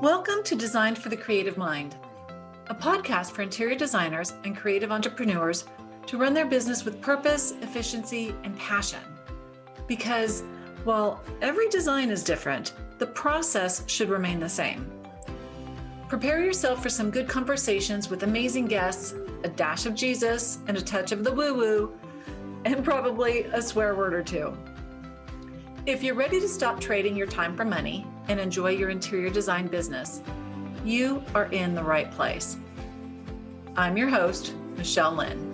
Welcome to Designed for the Creative Mind, a podcast for interior designers and creative entrepreneurs to run their business with purpose, efficiency, and passion. Because while every design is different, the process should remain the same. Prepare yourself for some good conversations with amazing guests, a dash of Jesus and a touch of the woo-woo, and probably a swear word or two. If you're ready to stop trading your time for money and enjoy your interior design business, you are in the right place. I'm your host, Michelle Lynn.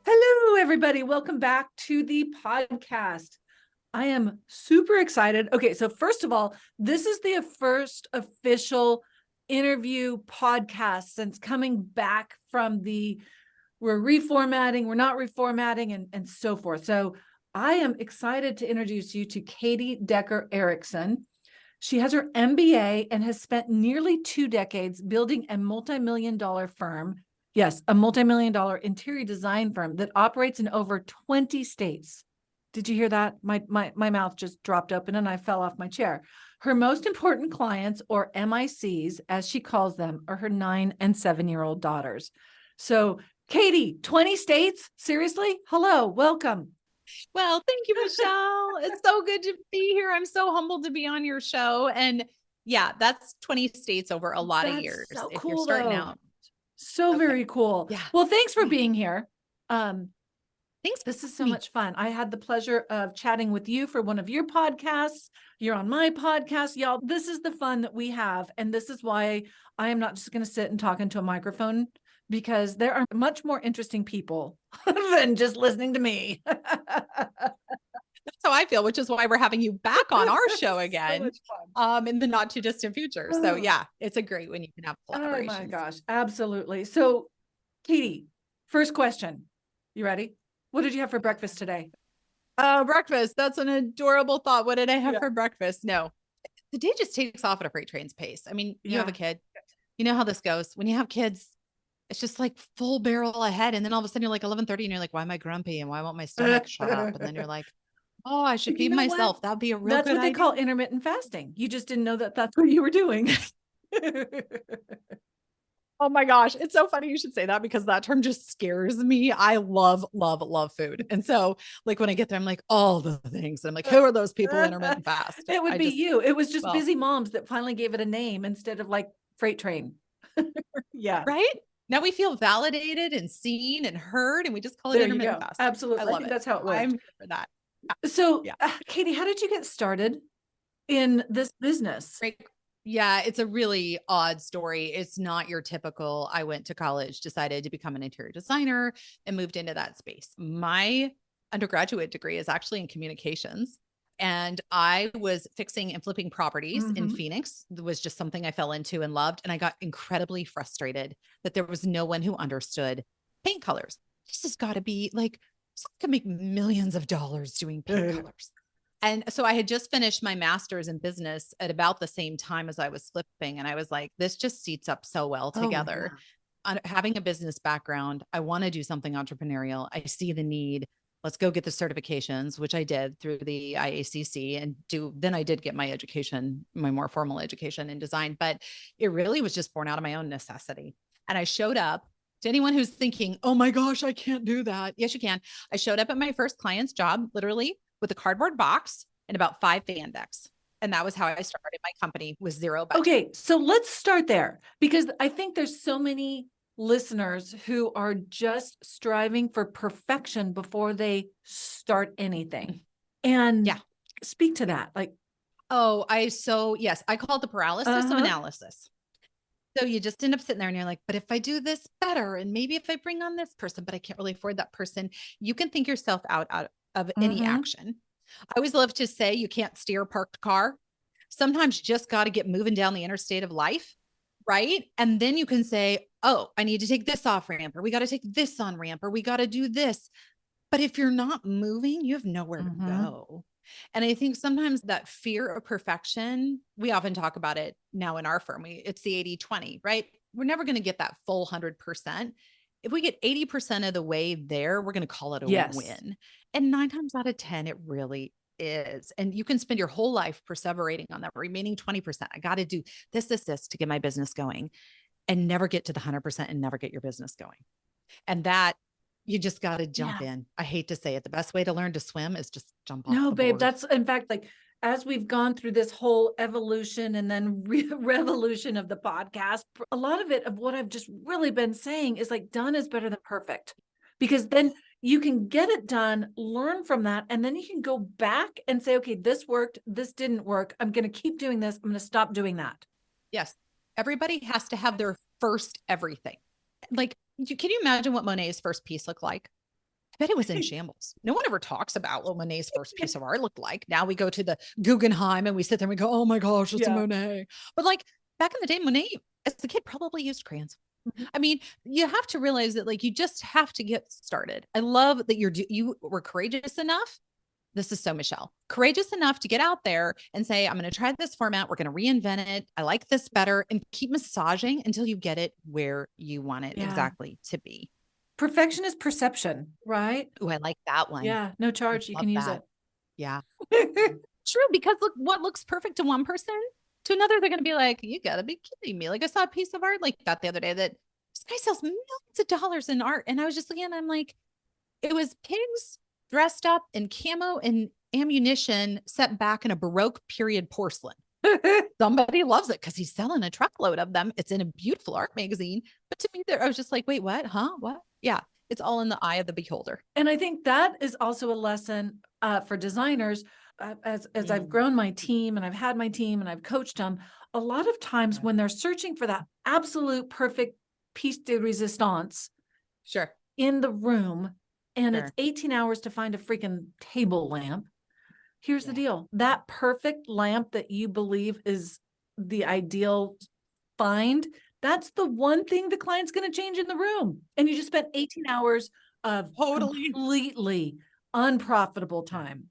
Hello, everybody. Welcome back to the podcast. I am super excited. Okay, so first of all, this is the first official interview podcast since coming back from we're reformatting, we're not reformatting, and so forth. So I am excited to introduce you to Katie Decker Erickson. She has her MBA and has spent nearly 2 decades building a multi-million-dollar firm. Yes, a multi-million-dollar interior design firm that operates in over 20 states. Did you hear that? My mouth just dropped open and I fell off my chair. Her most important clients, or MICs, as she calls them, are her 9 and 7-year-old daughters. So, Katie, 20 states? Seriously? Hello, welcome. Well, thank you, Michelle. It's so good to be here. I'm so humbled to be on your show. And yeah, that's 20 states over a lot of years. So if cool, you're starting though. out. So very cool. Yeah. Well, thanks for being here. Thanks. This is so much fun. I had the pleasure of chatting with you for one of your podcasts. You're on my podcast, y'all. This is the fun that we have. And this is why I am not just going to sit and talk into a microphone, because there are much more interesting people than just listening to me. That's how I feel, which is why we're having you back on our show again in the not too distant future. So yeah, it's a great when you can have collaborations. Oh my gosh, absolutely. So Katie, first question. You ready? What did you have for breakfast today? Breakfast. That's an adorable thought. What did I have for breakfast? No, the day just takes off at a freight train's pace. I mean, you have a kid, you know how this goes. When you have kids, it's just like full barrel ahead. And then all of a sudden you're like 11:30 and you're like, why am I grumpy? And why won't my stomach shut up? And then you're like, oh, I should feed myself. That'd be a real good idea. That's what they call intermittent fasting. You just didn't know that that's what you were doing. Oh my gosh. It's so funny you should say that, because that term just scares me. I love, love, love food. And so like when I get there, I'm like, all the things. And I'm like, who are those people intermittent fast? It would be you. It was just busy moms that finally gave it a name instead of like freight train. Yeah. Right? Now we feel validated and seen and heard, and we just call it intermittent fast. Absolutely. I love think it. That's how it works. I'm here for that. So Katie, how did you get started in this business? Great. Yeah, it's a really odd story. It's not your typical, I went to college, decided to become an interior designer, and moved into that space. My undergraduate degree is actually in communications. And I was fixing and flipping properties in Phoenix. It was just something I fell into and loved. And I got incredibly frustrated that there was no one who understood paint colors. This has got to be like, I could make millions of dollars doing paint colors. And so I had just finished my master's in business at about the same time as I was flipping. And I was like, this just seats up so well together. Having a business background, I want to do something entrepreneurial. I see the need. Let's go get the certifications, which I did through the IACC, and then I did get my education, my more formal education in design, but it really was just born out of my own necessity. And I showed up to anyone who's thinking, oh my gosh, I can't do that. Yes, you can. I showed up at my first client's job, literally with a cardboard box and about 5 fan decks. And that was how I started my company with zero budget. Okay. So let's start there, because I think there's so many listeners who are just striving for perfection before they start anything. And speak to that. Like, yes, I call it the paralysis of analysis. So you just end up sitting there and you're like, but if I do this better, and maybe if I bring on this person, but I can't really afford that person, you can think yourself out of any action. I always love to say you can't steer a parked car. Sometimes you just got to get moving down the interstate of life. Right. And then you can say, oh, I need to take this off ramp, or we got to take this on ramp, or we got to do this. But if you're not moving, you have nowhere to go. And I think sometimes that fear of perfection, we often talk about it now in our firm. It's the 80-20, right? We're never going to get that full 100%. if we get 80% of the way there, we're going to call it a Yes. win. And 9 times out of 10, it really is. And you can spend your whole life perseverating on that remaining 20%. I got to do this to get my business going, and never get to the 100% and never get your business going. And that you just got to jump in. I hate to say it. The best way to learn to swim is just jump off the babe, board. that's in fact, like, as we've gone through this whole evolution and then revolution of the podcast, a lot of it, of what I've just really been saying, is like, done is better than perfect, because then you can get it done, learn from that, and then you can go back and say, okay, this worked, this didn't work. I'm going to keep doing this. I'm going to stop doing that. Yes. Everybody has to have their first everything. Like, can you imagine what Monet's first piece looked like? I bet it was in shambles. No one ever talks about what Monet's first piece of art looked like. Now we go to the Guggenheim and we sit there and we go, oh my gosh, it's a Monet. But like back in the day, Monet as a kid probably used crayons. I mean, you have to realize that like you just have to get started. I love that you were courageous enough. This is so Michelle, courageous enough to get out there and say, I'm going to try this format. We're going to reinvent it. I like this better, and keep massaging until you get it where you want it exactly to be. Perfection is perception, right? Oh, I like that one. Yeah. No charge. You can use it. Yeah. True. Because look, what looks perfect to one person, to another, they're going to be like, you got to be kidding me. Like I saw a piece of art like that the other day that this guy sells millions of dollars in art. And I was just looking, I'm like, it was pigs dressed up in camo and ammunition set back in a Baroque period porcelain. Somebody loves it because he's selling a truckload of them. It's in a beautiful art magazine. But to me, I was just like, wait, what? Huh? What? Yeah. It's all in the eye of the beholder. And I think that is also a lesson for designers. As I've grown my team and I've had my team and I've coached them, a lot of times when they're searching for that absolute perfect piece de resistance in the room, and it's 18 hours to find a freaking table lamp. Here's the deal. That perfect lamp that you believe is the ideal find, that's the one thing the client's going to change in the room. And you just spent 18 hours of completely unprofitable time.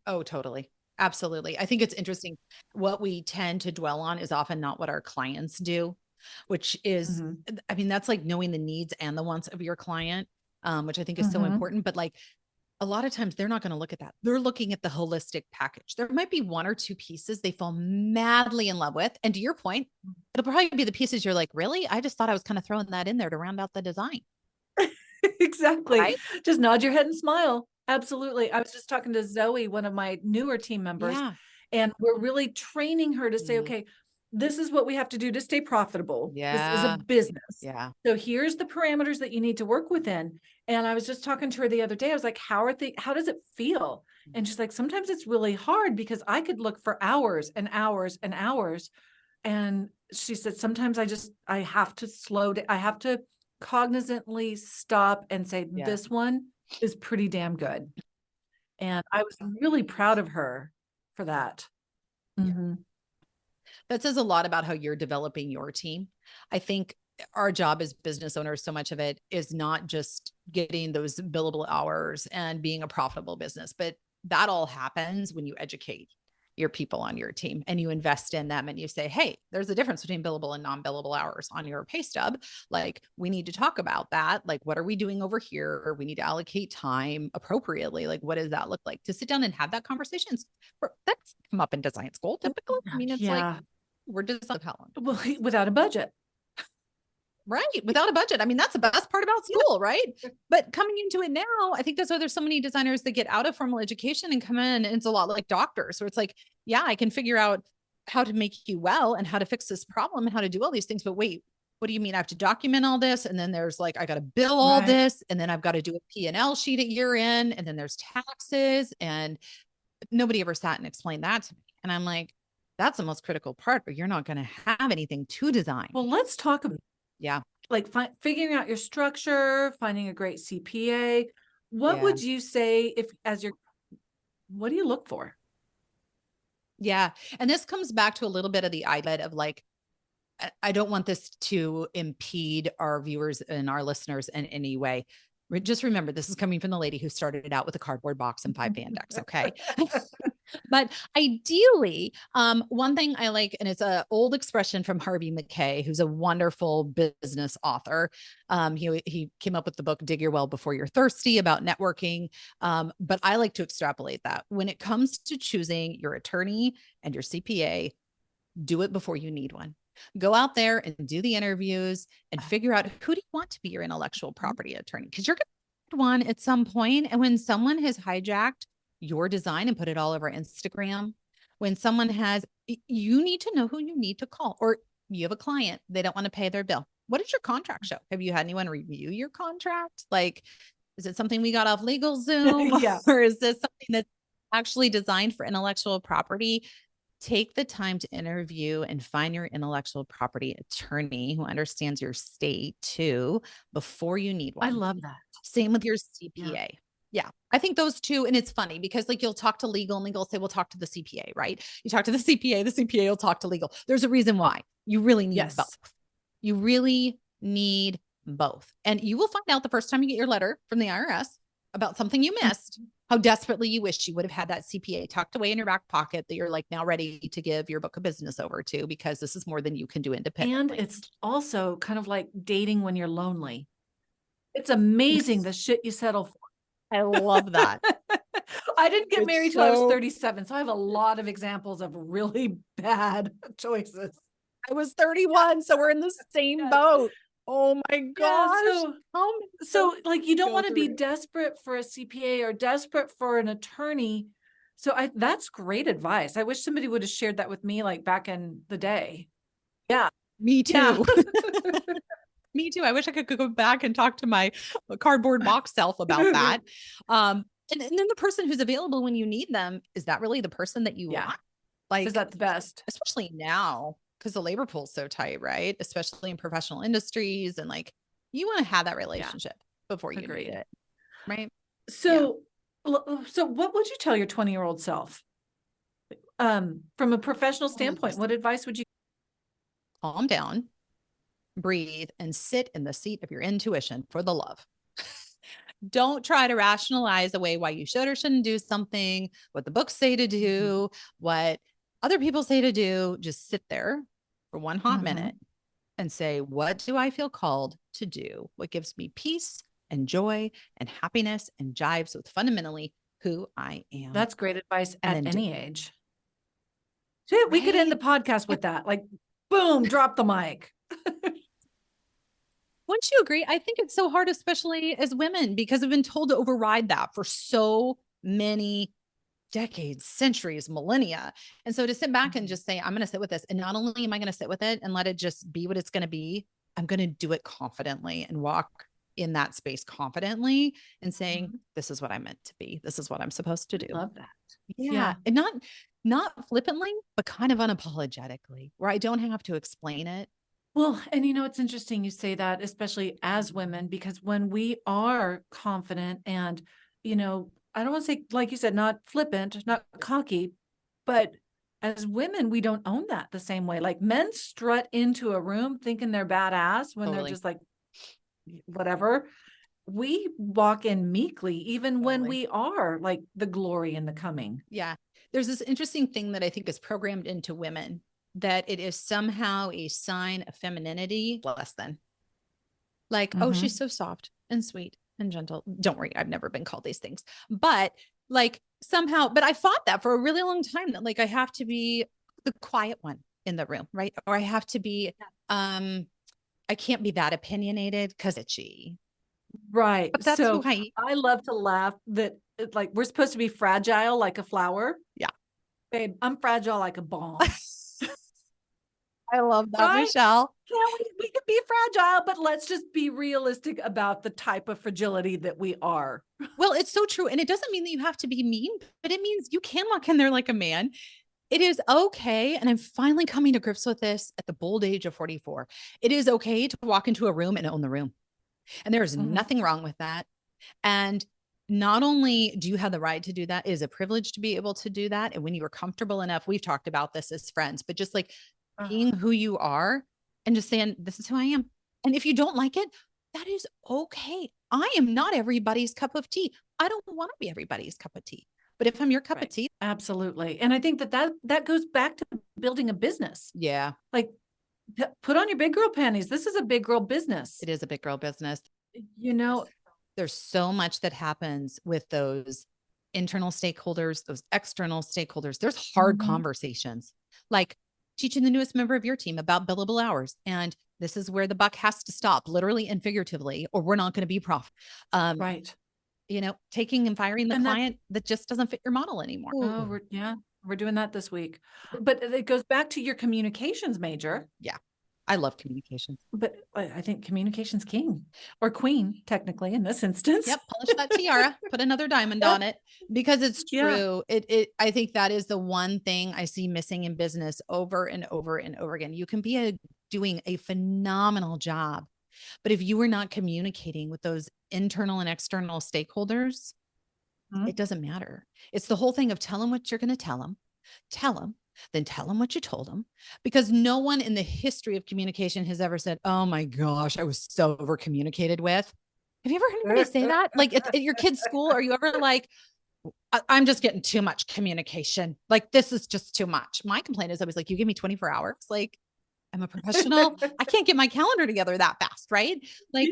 Oh, totally. Absolutely. I think it's interesting. What we tend to dwell on is often not what our clients do, which is, I mean, that's like knowing the needs and the wants of your client, which I think is so important. But like a lot of times they're not going to look at that. They're looking at the holistic package. There might be 1 or 2 pieces they fall madly in love with. And to your point, it'll probably be the pieces you're like, really? I just thought I was kind of throwing that in there to round out the design. Exactly. Right? Just nod your head and smile. Absolutely. I was just talking to Zoe, one of my newer team members, and we're really training her to say, okay, this is what we have to do to stay profitable. This is a business. So here's the parameters that you need to work within. And I was just talking to her the other day. I was like, how does it feel? And she's like, sometimes it's really hard because I could look for hours and hours and hours. And she said, sometimes I have to slow down. I have to cognizantly stop and say, this one is pretty damn good. And I was really proud of her for that. That says a lot about how you're developing your team. I think our job as business owners, so much of it is not just getting those billable hours and being a profitable business, but that all happens when you educate your people on your team and you invest in them and you say, hey, there's a difference between billable and non-billable hours on your pay stub. Like, we need to talk about that. Like, what are we doing over here? Or we need to allocate time appropriately. Like, what does that look like? To sit down and have that conversations. That's come up in design school typically. I mean, it's like, we're designing how long? Well, without a budget. Right. Without a budget. I mean, that's the best part about school, right? But coming into it now, I think that's why there's so many designers that get out of formal education and come in. And it's a lot like doctors. So it's like, yeah, I can figure out how to make you well and how to fix this problem and how to do all these things. But wait, what do you mean? I have to document all this. And then there's like, I got to bill all this. And then I've got to do a P&L sheet at year end. And then there's taxes. And nobody ever sat and explained that to me. And I'm like, that's the most critical part, but you're not going to have anything to design. Well, let's talk about like figuring out your structure, finding a great CPA. What would you say what do you look for? Yeah. And this comes back to a little bit of the idea of like, I don't want this to impede our viewers and our listeners in any way. Just remember, this is coming from the lady who started it out with a cardboard box and 5 Bandex. Okay. But ideally, one thing I like, and it's an old expression from Harvey McKay, who's a wonderful business author. He came up with the book Dig Your Well Before You're Thirsty about networking. But I like to extrapolate that. When it comes to choosing your attorney and your CPA, do it before you need one. Go out there and do the interviews and figure out who do you want to be your intellectual property attorney, because you're going to need one at some point. And when someone has hijacked your design and put it all over Instagram, when someone has, you need to know who you need to call. Or you have a client, they don't want to pay their bill. What does your contract show? Have you had anyone review your contract? Like, is it something we got off LegalZoom? Yeah. Or is this something that's actually designed for intellectual property? Take the time to interview and find your intellectual property attorney who understands your state too before you need one. I love that. Same with your CPA. Yeah. I think those two, and it's funny because like you'll talk to legal and legal will say, we'll talk to the CPA, right? You talk to the CPA will talk to legal. There's a reason why. You really need both. You really need both. And you will find out the first time you get your letter from the IRS about something you missed, how desperately you wish you would have had that CPA tucked away in your back pocket that you're like now ready to give your book of business over to, because this is more than you can do independently. And it's also kind of like dating when you're lonely. It's amazing the shit you settle for. I love that. I didn't get married till I was 37. So I have a lot of examples of really bad choices. I was 31. So we're in the same boat. Oh my gosh. Yeah, so like, you don't want to be desperate for a CPA or desperate for an attorney. So that's great advice. I wish somebody would have shared that with me, like back in the day. Yeah. Me too. Yeah. Me too. I wish I could go back and talk to my cardboard box self about that. And then the person who's available when you need them, is that really the person that you want? Like, is that the best? Especially now, because the labor pool is so tight, right? Especially in professional industries. And like, you want to have that relationship before you need it. Right. So what would you tell your 20-year-old self? From a professional standpoint, what advice would you? Calm down, breathe, and sit in the seat of your intuition for the love. Don't try to rationalize away why you should or shouldn't do something, what the books say to do, what other people say to do. Just sit there for one hot minute and say, what do I feel called to do? What gives me peace and joy and happiness and jives with fundamentally who I am? That's great advice at any age. Right? We could end the podcast with that. Like, boom, drop the mic. Wouldn't you agree? I think it's so hard, especially as women, because we've been told to override that for so many decades, centuries, millennia. And so to sit back and just say, I'm going to sit with this. And not only am I going to sit with it and let it just be what it's going to be, I'm going to do it confidently and walk in that space confidently and saying, this is what I meant to be. This is what I'm supposed to do. I love that. Yeah. And not flippantly, but kind of unapologetically, where I don't have to explain it. Well, and it's interesting you say that, especially as women, because when we are confident and, I don't want to say, like you said, not flippant, not cocky, but as women, we don't own that the same way. Like, men strut into a room thinking they're badass when they're just like, whatever. We walk in meekly, even when we are like the glory in the coming. Yeah. There's this interesting thing that I think is programmed into women, that it is somehow a sign of femininity less than. Like, oh, she's so soft and sweet and gentle. Don't worry, I've never been called these things. But like somehow, but I fought that for a really long time, that like I have to be the quiet one in the room, right? Or I have to be, I can't be that opinionated because it's she. Right. But that's so who I love to laugh that like we're supposed to be fragile like a flower. Yeah. Babe, I'm fragile like a bomb. I love that, right? Michelle. Yeah, we can be fragile, but let's just be realistic about the type of fragility that we are. Well, it's so true. And it doesn't mean that you have to be mean, but it means you can walk in there like a man. It is okay. And I'm finally coming to grips with this at the bold age of 44. It is okay to walk into a room and own the room. And there is nothing wrong with that. And not only do you have the right to do that, it is a privilege to be able to do that. And when you are comfortable enough, we've talked about this as friends, but just like being who you are and just saying, this is who I am. And if you don't like it, that is okay. I am not everybody's cup of tea. I don't want to be everybody's cup of tea. But if I'm your cup of tea. Absolutely. And I think that goes back to building a business. Yeah. Like put on your big girl panties. This is a big girl business. It is a big girl business. There's so much that happens with those internal stakeholders, those external stakeholders. There's hard conversations, like teaching the newest member of your team about billable hours. And this is where the buck has to stop, literally and figuratively, or we're not going to be profitable. Right. Taking and firing the client that just doesn't fit your model anymore. Oh, we're doing that this week. But it goes back to your communications major. Yeah. I love communications. But I think communication's king or queen, technically, in this instance. Yep. Polish that tiara, put another diamond on it, because it's true. I think that is the one thing I see missing in business over and over and over again. You can be doing a phenomenal job, but if you are not communicating with those internal and external stakeholders, it doesn't matter. It's the whole thing of tell them what you're going to tell them, then tell them what you told them, because no one in the history of communication has ever said, oh my gosh, I was so over communicated with. Have you ever heard anybody say that? Like at your kid's school, are you ever like, I'm just getting too much communication. Like, this is just too much. My complaint is I was like, you give me 24 hours. Like, I'm a professional. I can't get my calendar together that fast. Right. Like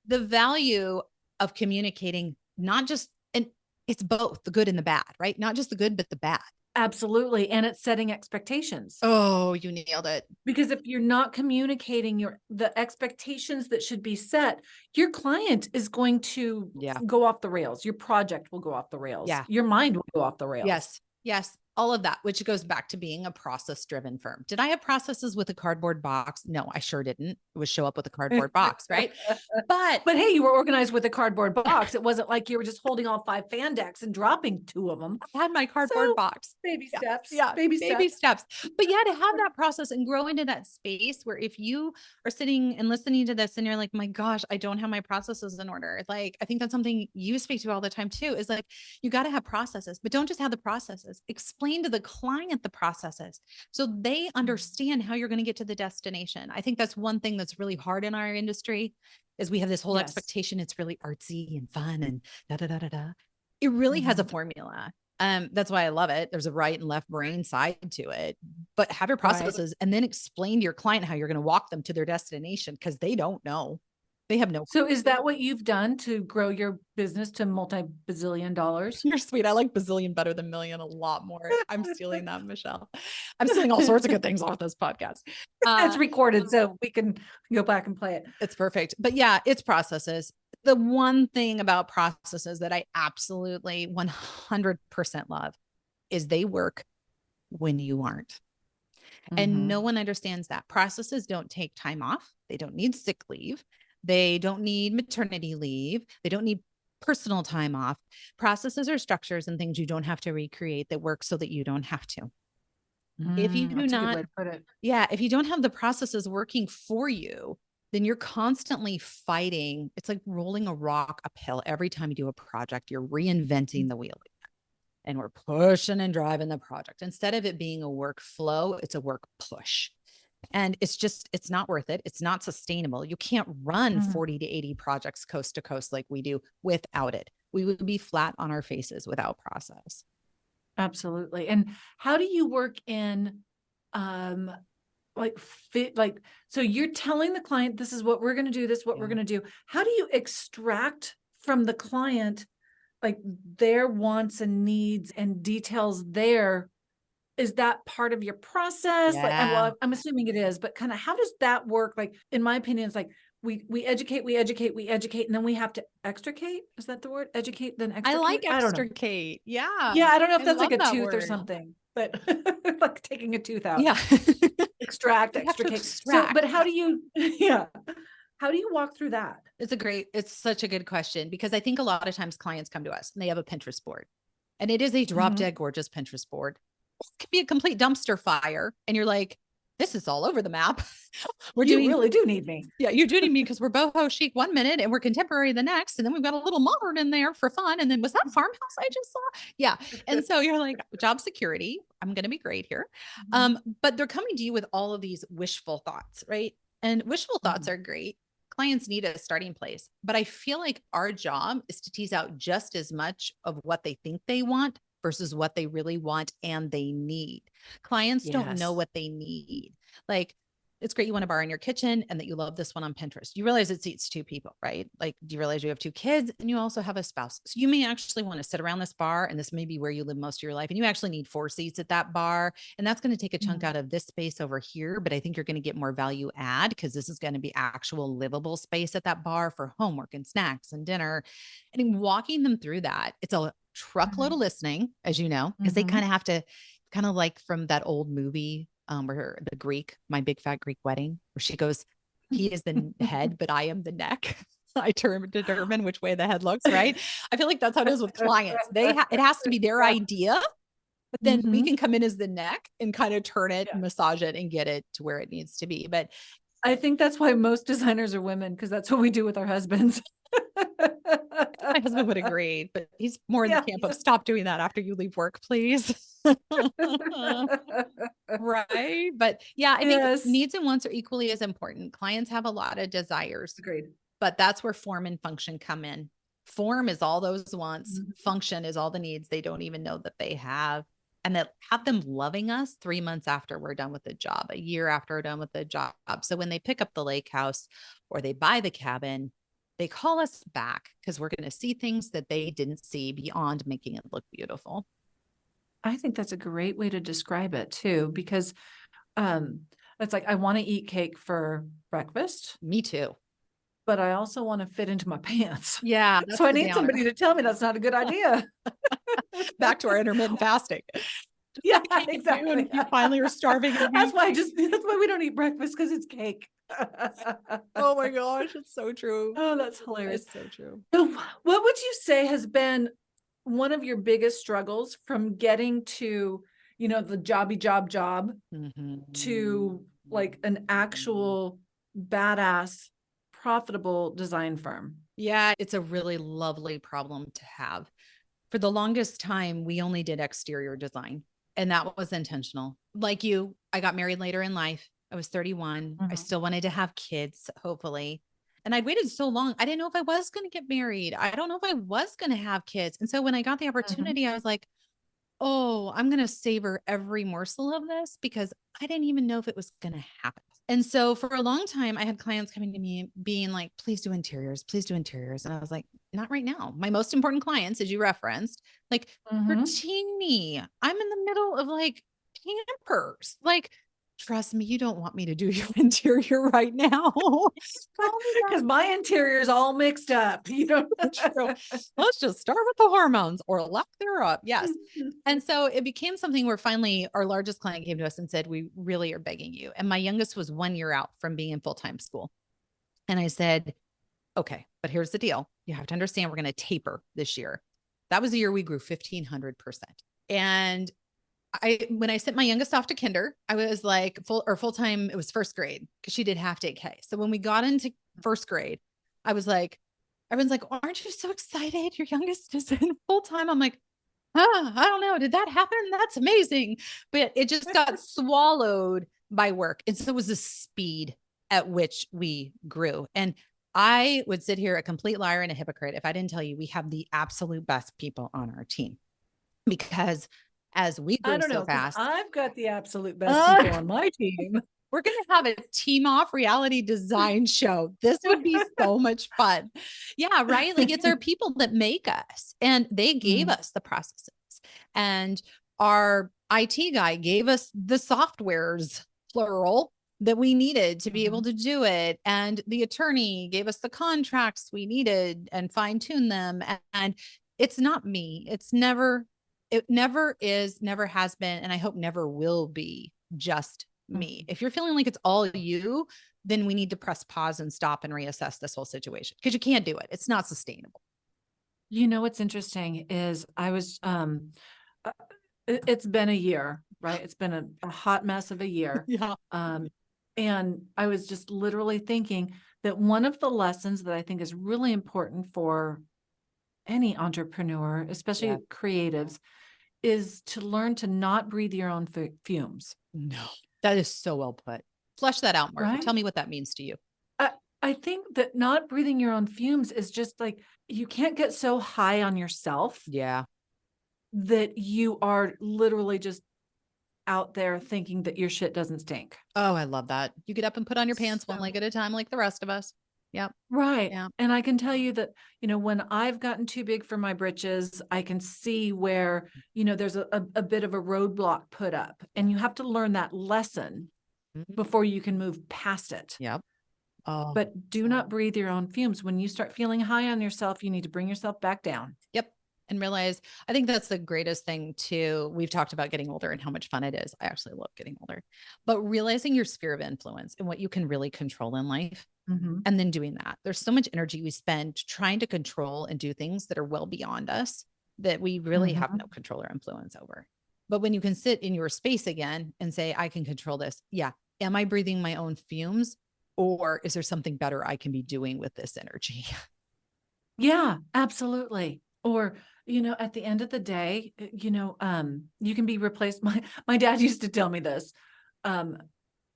the value of communicating, not just, and it's both the good and the bad, right? Not just the good, but the bad. Absolutely. And it's setting expectations. Oh, you nailed it. Because if you're not communicating the expectations that should be set, your client is going to go off the rails. Your project will go off the rails. Yeah. Your mind will go off the rails. Yes. Yes. All of that, which goes back to being a process-driven firm. Did I have processes with a cardboard box? No, I sure didn't. It was show up with a cardboard box, right? But hey, you were organized with a cardboard box. It wasn't like you were just holding all 5 fan decks and dropping 2 of them. I had my cardboard box. Baby steps. Yeah. Baby steps. But yeah, to have that process and grow into that space where if you are sitting and listening to this and you're like, my gosh, I don't have my processes in order. Like, I think that's something you speak to all the time too, is like, you got to have processes, but don't just have the processes. Explain to the client the processes so they understand how you're going to get to the destination. I think that's one thing that's really hard in our industry is we have this whole expectation. It's really artsy and fun and da, da, da, da, da. It really has a formula. That's why I love it. There's a right and left brain side to it, but have your processes and then explain to your client how you're going to walk them to their destination, because they don't know. They have no. So is that what you've done to grow your business to multi-bazillion dollars? You're sweet. I like bazillion better than million a lot more. I'm stealing that, Michelle. I'm stealing all sorts of good things off this podcast. It's recorded, so we can go back and play it. It's perfect. But yeah, it's processes. The one thing about processes that I absolutely 100% love is they work when you aren't. And no one understands that. Processes don't take time off. They don't need sick leave. They don't need maternity leave. They don't need personal time off. Processes are structures and things you don't have to recreate that work so that you don't have to. If you do not, if you don't have the processes working for you, then you're constantly fighting. It's like rolling a rock uphill. Every time you do a project, you're reinventing the wheel again. And we're pushing and driving the project. Instead of it being a workflow, it's a work push. And it's not worth it. It's not sustainable. You can't run 40 to 80 projects coast to coast like we do without it. We would be flat on our faces without process. Absolutely. And how do you work in, so you're telling the client, this is what we're going to do, this is what we're going to do. How do you extract from the client, like their wants and needs and details there? Is that part of your process? Yeah. Like, I'm assuming it is, but kind of how does that work? Like, in my opinion, it's like we educate, and then we have to extricate. Is that the word? Educate, then extricate? I like extricate. Yeah. Yeah. I don't know if that's like a tooth word or something, but like taking a tooth out. Yeah. Extract, extricate. So, but how do you, how do you walk through that? It's such a good question, because I think a lot of times clients come to us and they have a Pinterest board, and it is a drop dead gorgeous Pinterest board. It could be a complete dumpster fire. And you're like, this is all over the map. You really do need me. Yeah, you do need me, because we're boho chic 1 minute and we're contemporary the next. And then we've got a little modern in there for fun. And then was that farmhouse I just saw? Yeah. And so you're like, job security, I'm going to be great here. But they're coming to you with all of these wishful thoughts, right? And wishful thoughts are great. Clients need a starting place, but I feel like our job is to tease out just as much of what they think they want versus what they really want and they need. Clients don't know Yes. what they need. Like, it's great you want a bar in your kitchen and that you love this one on Pinterest. You realize it seats two people, right? Like, do you realize you have two kids and you also have a spouse? So you may actually want to sit around this bar, and this may be where you live most of your life. And you actually need 4 seats at that bar. And that's going to take a chunk out of this space over here. But I think you're going to get more value add because this is going to be actual livable space at that bar for homework and snacks and dinner. And in walking them through that, it's a truckload of listening, as you know, because they kind of have to, kind of like from that old movie, where the Greek, My Big Fat Greek Wedding, where she goes, he is the head, but I am the neck. I determine which way the head looks, right? I feel like that's how it is with clients. It has to be their idea, but then we can come in as the neck and kind of turn it, massage it, and get it to where it needs to be. But I think that's why most designers are women, because that's what we do with our husbands. my husband would agree, but he's more in the camp of stop doing that after you leave work, please. Right. But yeah, I think needs and wants are equally as important. Clients have a lot of desires. Agreed. But that's where form and function come in. Form is all those wants. Function is all the needs they don't even know that they have. And that have them loving us 3 months after we're done with the job, a year after we're done with the job. So when they pick up the lake house or they buy the cabin, they call us back because we're going to see things that they didn't see beyond making it look beautiful. I think that's a great way to describe it too, because it's like, I want to eat cake for breakfast. Me too. But I also want to fit into my pants. Yeah. So I need somebody to tell me that's not a good idea. Back to our intermittent fasting. Yeah, exactly. You finally are starving. That's why we don't eat breakfast, because it's cake. Oh my gosh, it's so true. Oh, that's hilarious. It's so true. So what would you say has been one of your biggest struggles from getting to, the jobby job to like an actual badass, profitable design firm? Yeah, it's a really lovely problem to have. For the longest time, we only did exterior design, and that was intentional. Like you, I got married later in life. I was 31. I still wanted to have kids, hopefully. And I'd waited so long. I didn't know if I was going to get married. I don't know if I was going to have kids. And so when I got the opportunity, I was like, oh, I'm going to savor every morsel of this, because I didn't even know if it was going to happen. And so for a long time, I had clients coming to me being like, please do interiors, please do interiors. And I was like, not right now. My most important clients, as you referenced, like they're teeny. I'm in the middle of like campers. Like, trust me, you don't want me to do your interior right now. Because my interior is all mixed up. Let's just start with the hormones or lack thereof. Yes. And so it became something where finally our largest client came to us and said, we really are begging you. And my youngest was 1 year out from being in full-time school. And I said, okay, but here's the deal. You have to understand, we're going to taper this year. That was the year we grew 1,500%. And when I sent my youngest off to kinder, I was like full-time, it was first grade because she did half day K. So when we got into first grade, I was like, everyone's like, aren't you so excited? Your youngest is in full-time. I'm like, I don't know. Did that happen? That's amazing. But it just got swallowed by work. And so it was the speed at which we grew. And I would sit here a complete liar and a hypocrite if I didn't tell you we have the absolute best people on our team, because as we grow so fast, I've got the absolute best people on my team. We're going to have a team off reality design show. This would be so much fun. Yeah. Right. Like, it's our people that make us, and they gave us the processes, and our IT guy gave us the softwares, plural, that we needed to be able to do it. And the attorney gave us the contracts we needed and fine-tune them. And it's not me. It never is, never has been, and I hope never will be just me. If you're feeling like it's all you, then we need to press pause and stop and reassess this whole situation, because you can't do it. It's not sustainable. What's interesting is I was, it's been a year, right? It's been a hot mess of a year. Yeah. And I was just literally thinking that one of the lessons that I think is really important for any entrepreneur, especially creatives, is to learn to not breathe your own fumes. No, that is so well put. Flesh that out, Martha. Right? Tell me what that means to you. I think that not breathing your own fumes is just like, you can't get so high on yourself. Yeah. that you are literally just out there thinking that your shit doesn't stink. Oh, I love that. You get up and put on your pants one So, leg at a time, like the rest of us. Yep. right. Yeah. And I can tell you that, when I've gotten too big for my britches, I can see where, there's a bit of a roadblock put up, and you have to learn that lesson Mhm. before you can move past it. Yep. Oh, But do not breathe your own fumes. When you start feeling high on yourself, you need to bring yourself back down. yep. And realize, I think that's the greatest thing too. We've talked about getting older and how much fun it is. I actually love getting older, but realizing your sphere of influence and what you can really control in life. Mm-hmm. And then doing that. There's so much energy we spend trying to control and do things that are well beyond us that we really have no control or influence over. But when you can sit in your space again and say, I can control this. Yeah. Am I breathing my own fumes? Or is there something better I can be doing with this energy? Yeah, absolutely. Or, at the end of the day, you can be replaced. My dad used to tell me this,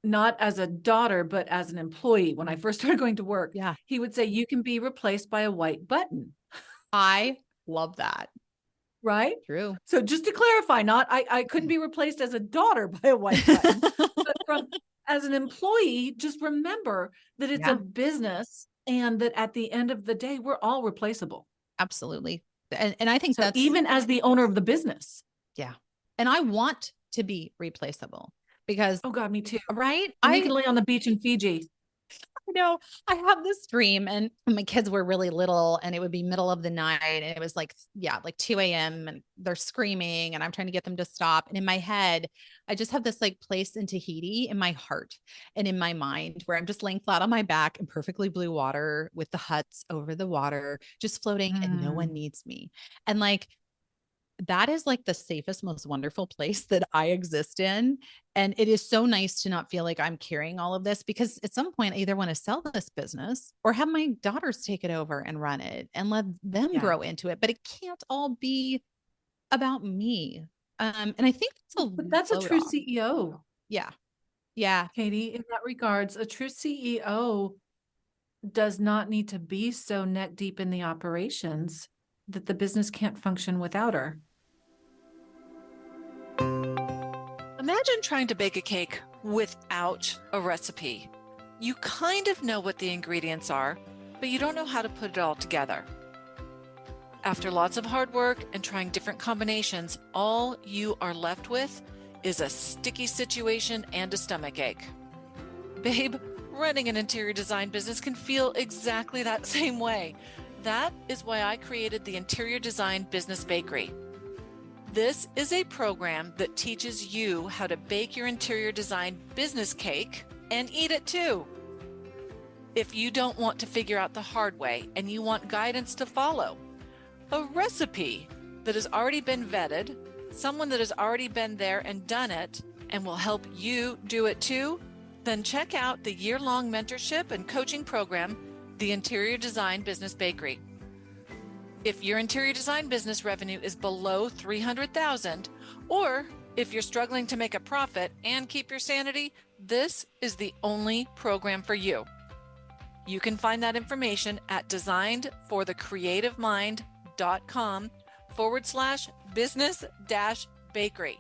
not as a daughter, but as an employee. When I first started going to work, Yeah. he would say, you can be replaced by a white button. I love that. Right. True. So just to clarify, not, I couldn't be replaced as a daughter by a white button, but as an employee, just remember that it's Yeah. a business, and that at the end of the day, we're all replaceable. Absolutely. And I think So that's, even as the owner of the business. yeah. And I want to be replaceable because, Oh God, me too. right? And you can lay on the beach in Fiji. I have this dream, and my kids were really little, and it would be middle of the night, and it was like, yeah, like 2 a.m. and they're screaming, and I'm trying to get them to stop. And in my head, I just have this like place in Tahiti in my heart and in my mind where I'm just laying flat on my back in perfectly blue water with the huts over the water, just floating, and no one needs me. And like, that is like the safest, most wonderful place that I exist in. And it is so nice to not feel like I'm carrying all of this, because at some point I either want to sell this business or have my daughters take it over and run it and let them grow into it. But it can't all be about me. And I think that's But that's a load true off. CEO. Yeah. Yeah. Katie, in that regards, a true CEO does not need to be so neck deep in the operations that the business can't function without her. Imagine trying to bake a cake without a recipe. You kind of know what the ingredients are, but you don't know how to put it all together. After lots of hard work and trying different combinations, all you are left with is a sticky situation and a stomachache. Babe, running an interior design business can feel exactly that same way. That is why I created the Interior Design Business Bakery. This is a program that teaches you how to bake your interior design business cake and eat it too. If you don't want to figure out the hard way and you want guidance to follow, a recipe that has already been vetted, someone that has already been there and done it and will help you do it too, then check out the year-long mentorship and coaching program, the Interior Design Business Bakery. If your interior design business revenue is below $300,000, or if you're struggling to make a profit and keep your sanity, this is the only program for you. You can find that information at designedforthecreativemind.com/business-bakery.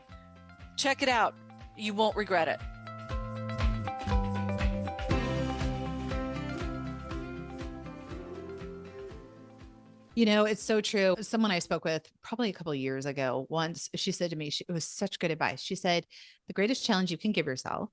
Check it out. You won't regret it. It's so true. Someone I spoke with probably a couple of years ago, once she said to me, it was such good advice. She said, the greatest challenge you can give yourself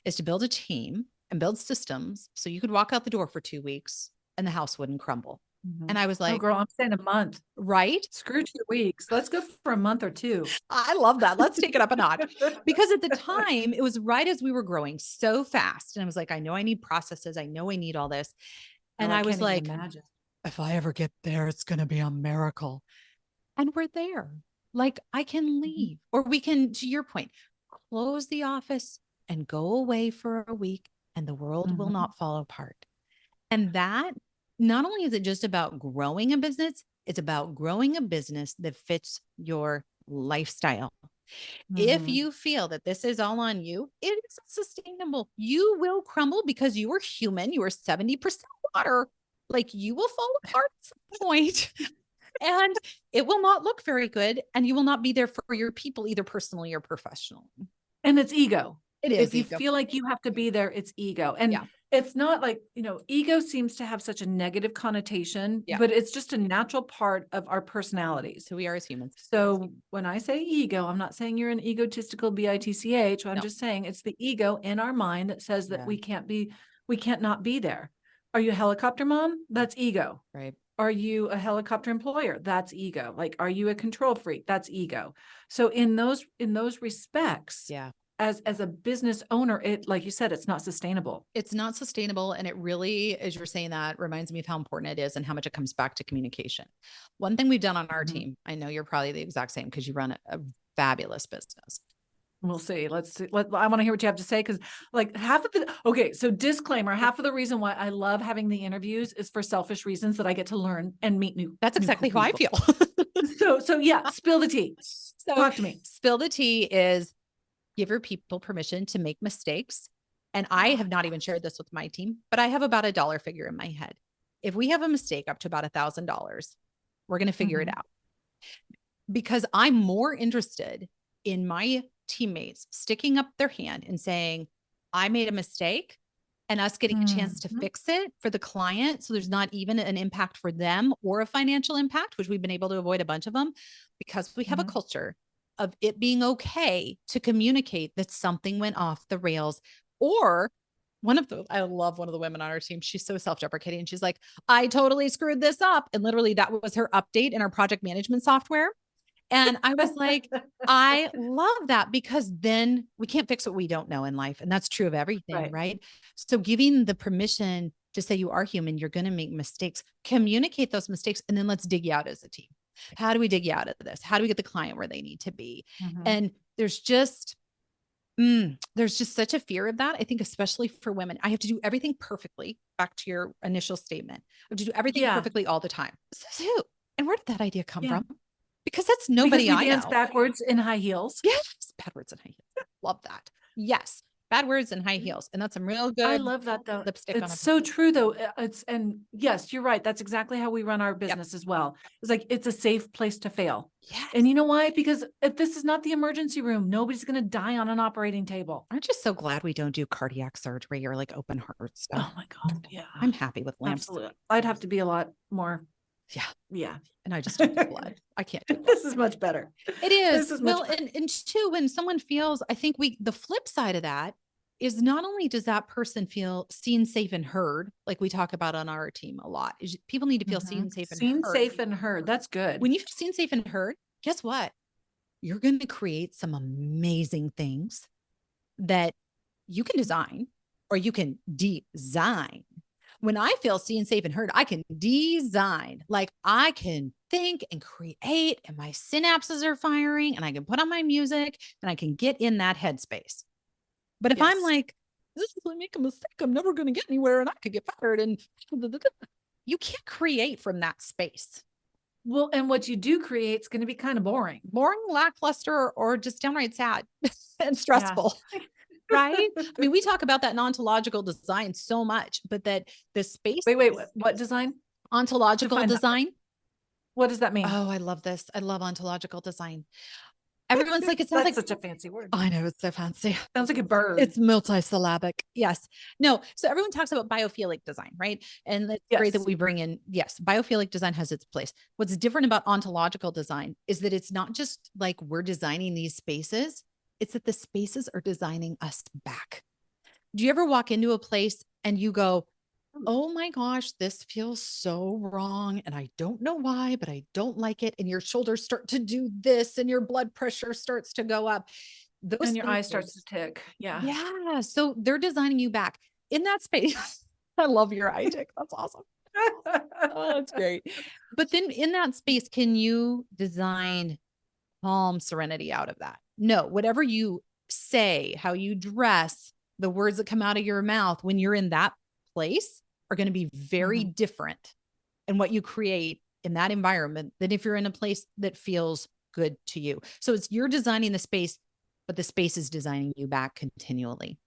is to build a team and build systems so you could walk out the door for 2 weeks and the house wouldn't crumble. And I was Oh, like, girl, I'm saying a month. right? Screw 2 weeks. Let's go for a month or 2. I love that. Let's take it up a notch. Because at the time, it was right as we were growing so fast. And I was like, I know I need processes. I know I need all this. And I was like, imagine. If I ever get there, it's going to be a miracle. And we're there. Like, I can leave, or we can, to your point, close the office and go away for a week, and the world will not fall apart. And that, not only is it just about growing a business, it's about growing a business that fits your lifestyle. If you feel that this is all on you, it is sustainable. You will crumble because you are human. You are 70% water. Like, you will fall apart at some point. And it will not look very good. And you will not be there for your people, either personally or professionally. And it's ego. It is If you ego. feel like you have to be there, it's ego. And Yeah. it's not like, ego seems to have such a negative connotation, Yeah. but it's just a natural part of our personalities. So we are as humans. So when I say ego, I'm not saying you're an egotistical bitch. I'm No. just saying it's the ego in our mind that says that Yeah. we can't not be there. Are you a helicopter mom? That's ego. Right. Are you a helicopter employer? That's ego. Like, are you a control freak? That's ego. So in those respects, Yeah. as a business owner, it, like you said, it's not sustainable. It's not sustainable. And it really, as you're saying that, reminds me of how important it is and how much it comes back to communication. One thing we've done on our team, I know you're probably the exact same because you run a fabulous business. We'll see. Let's see. I want to hear what you have to say. Cause like so disclaimer, half of the reason why I love having the interviews is for selfish reasons that I get to learn and meet new. That's exactly how I feel. So yeah, spill the tea. So talk to me. Spill the tea is give your people permission to make mistakes. And I have not even shared this with my team, but I have about a dollar figure in my head. If we have a mistake up to about $1,000, we're going to figure it out, because I'm more interested in my teammates sticking up their hand and saying, I made a mistake, and us getting a chance to fix it for the client. So there's not even an impact for them or a financial impact, which we've been able to avoid a bunch of them because we have a culture of it being okay to communicate that something went off the rails. Or I love one of the women on our team. She's so self-deprecating. She's like, I totally screwed this up. And literally that was her update in our project management software. And I was like, I love that, because then we can't fix what we don't know in life. And that's true of everything, right? So giving the permission to say you are human, you're going to make mistakes, communicate those mistakes, and then let's dig you out as a team. How do we dig you out of this? How do we get the client where they need to be? And there's just such a fear of that. I think, especially for women, I have to do everything perfectly. Back to your initial statement. I have to do everything perfectly all the time. So, and where did that idea come from? Because that's nobody because we I dance know. backwards in high heels. Yes. Bad words in high heels. Love that. Yes. Bad words and high heels. And that's some real good. I love that though. Lipstick it's so true though. And yes, you're right. That's exactly how we run our business as well. It's like, it's a safe place to fail. Yes. And you know why? Because if this is not the emergency room, nobody's going to die on an operating table. Aren't you so glad we don't do cardiac surgery or like open heart stuff? Oh my God. Yeah. I'm happy with lamps. Absolutely. I'd have to be a lot more. Yeah. Yeah. And I just don't do blood. I can't do blood. This is much better. It is. This is Well, much better. and two, when someone feels, I think the flip side of that is not only does that person feel seen, safe, and heard, like we talk about on our team a lot, is people need to feel seen, safe, and heard. Seen, safe, and heard. That's good. When you feel seen, safe, and heard, guess what? You're going to create some amazing things that you can design or you can design. When I feel seen, safe, and heard, I can design. Like I can think and create, and my synapses are firing, and I can put on my music, and I can get in that headspace. But if I'm like, this is going to make a mistake, I'm never going to get anywhere, and I could get fired, and you can't create from that space. Well, and what you do create is going to be kind of boring, lackluster, or just downright sad and stressful. Yeah. Right? I mean, we talk about that in ontological design so much, but that the space. Wait, what design? Ontological design. What does that mean? Oh, I love this. I love ontological design. Everyone's like, it sounds like such a fancy word. I know, it's so fancy. Sounds like a bird. It's multisyllabic. Yes. No. So everyone talks about biophilic design, right? And it's great that we bring in, biophilic design has its place. What's different about ontological design is that it's not just like we're designing these spaces. It's that the spaces are designing us back. Do you ever walk into a place and you go, oh my gosh, this feels so wrong. And I don't know why, but I don't like it. And your shoulders start to do this and your blood pressure starts to go up. And your eye starts to tick. Yeah. Yeah. So they're designing you back in that space. I love your eye tick. That's awesome. Oh, that's great. But then in that space, can you design calm serenity out of that? No, whatever you say, how you dress, the words that come out of your mouth when you're in that place are going to be very different in what you create in that environment than if you're in a place that feels good to you. So you're designing the space, but the space is designing you back continually.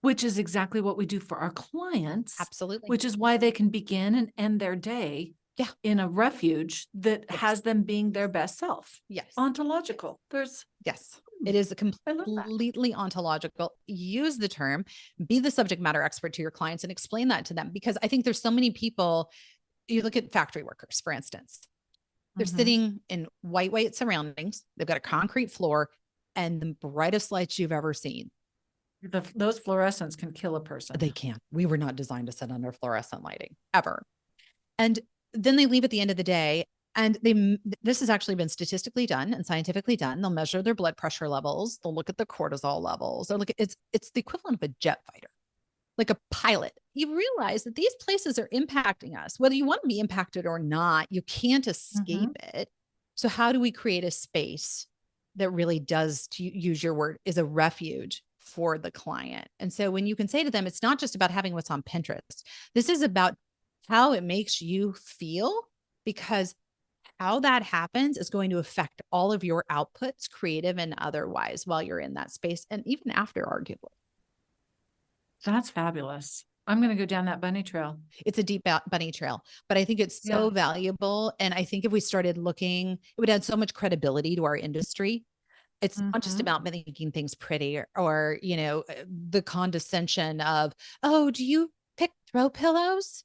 Which is exactly what we do for our clients. Absolutely. Which is why they can begin and end their day in a refuge that Yes. has them being their best self. Yes. Ontological. Yes. It is a I love that. completely ontological. Use the term, be the subject matter expert to your clients and explain that to them. Because I think there's so many people, you look at factory workers, for instance, they're Mhm. sitting in white surroundings. They've got a concrete floor and the brightest lights you've ever seen. Those fluorescents can kill a person. They can't. We were not designed to sit under fluorescent lighting ever. And then they leave at the end of the day. And this has actually been statistically done and scientifically done. They'll measure their blood pressure levels. They'll look at the cortisol levels. They'll look at it's the equivalent of a jet fighter, like a pilot. You realize that these places are impacting us, whether you want to be impacted or not. You can't escape it. So how do we create a space that really does, to use your word, is a refuge for the client? And so when you can say to them, it's not just about having what's on Pinterest. This is about how it makes you feel, because how that happens is going to affect all of your outputs, creative and otherwise, while you're in that space and even after, arguably. That's fabulous. I'm going to go down that bunny trail. It's a deep bunny trail, but I think it's so valuable. And I think if we started looking, it would add so much credibility to our industry. It's not just about making things pretty or, the condescension of, oh, do you pick throw pillows?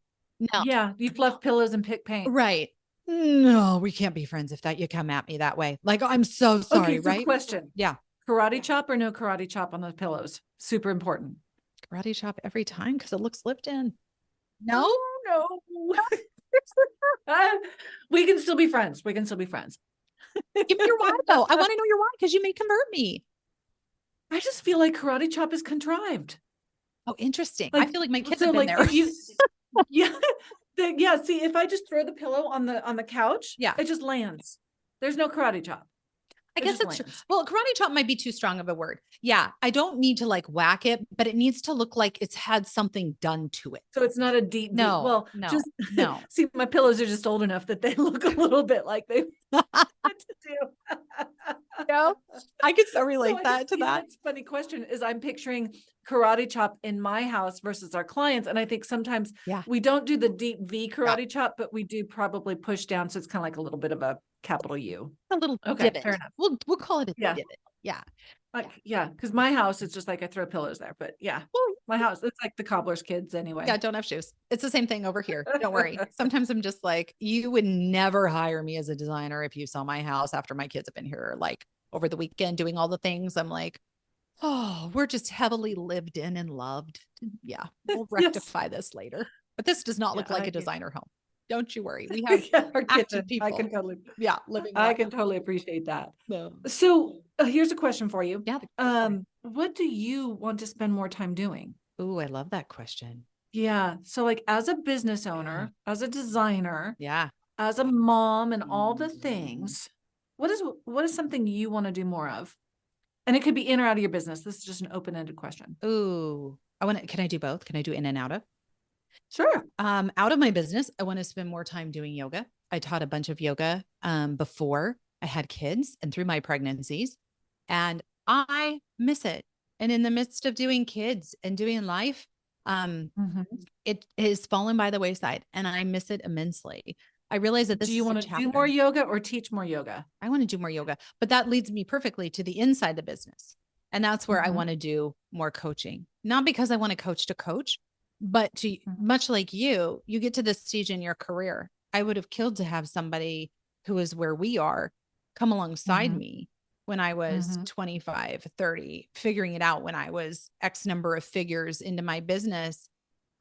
No. Yeah. You fluff pillows and pick paint. Right. No, we can't be friends if you come at me that way. Like, I'm so sorry, Okay, so right? question. Yeah. Karate chop or no karate chop on those pillows? Super important. Karate chop every time because it looks lived in. No. We can still be friends. We can still be friends. Give me your why though. I want to know your why, because you may convert me. I just feel like karate chop is contrived. Oh, interesting. I feel like my kids so have been like there. if you, yeah. See, if I just throw the pillow on the couch, it just lands. There's no karate chop. I guess it's true. Well, karate chop might be too strong of a word. Yeah. I don't need to like whack it, but it needs to look like it's had something done to it. So it's not a deep. No. See, my pillows are just old enough that they look a little bit like they want to do. I could so relate to that. That's a funny question is I'm picturing karate chop in my house versus our clients. And I think sometimes we don't do the deep V karate chop, but we do probably push down. So it's kind of like a little bit of a capital U. A little divot. Fair enough. We'll call it a divot. Yeah. Because my house is just like I throw pillows there, but my house, it's like the cobbler's kids anyway. Yeah, don't have shoes. It's the same thing over here. Don't worry. Sometimes I'm just like, you would never hire me as a designer if you saw my house after my kids have been here, like over the weekend doing all the things. I'm like, oh, we're just heavily lived in and loved. Yeah, we'll rectify this later. But this does not look like a designer home. Don't you worry. We have our active people. I can totally, living. I can totally appreciate that. No. So here's a question for you. Yeah. What do you want to spend more time doing? Oh, I love that question. Yeah. So like as a business owner, as a designer, as a mom and all the things, what is something you want to do more of? And it could be in or out of your business. This is just an open-ended question. Ooh, can I do both? Can I do in and out of? Sure. Out of my business, I want to spend more time doing yoga. I taught a bunch of yoga before I had kids and through my pregnancies, and I miss it. And in the midst of doing kids and doing life, it has fallen by the wayside, and I miss it immensely. I realize that do you want to do more yoga or teach more yoga? I want to do more yoga, but that leads me perfectly to the inside the business. And that's where I want to do more coaching, not because I want to coach, but to much like you get to this stage in your career. I would have killed to have somebody who is where we are come alongside me when I was 25, 30, figuring it out when I was X number of figures into my business,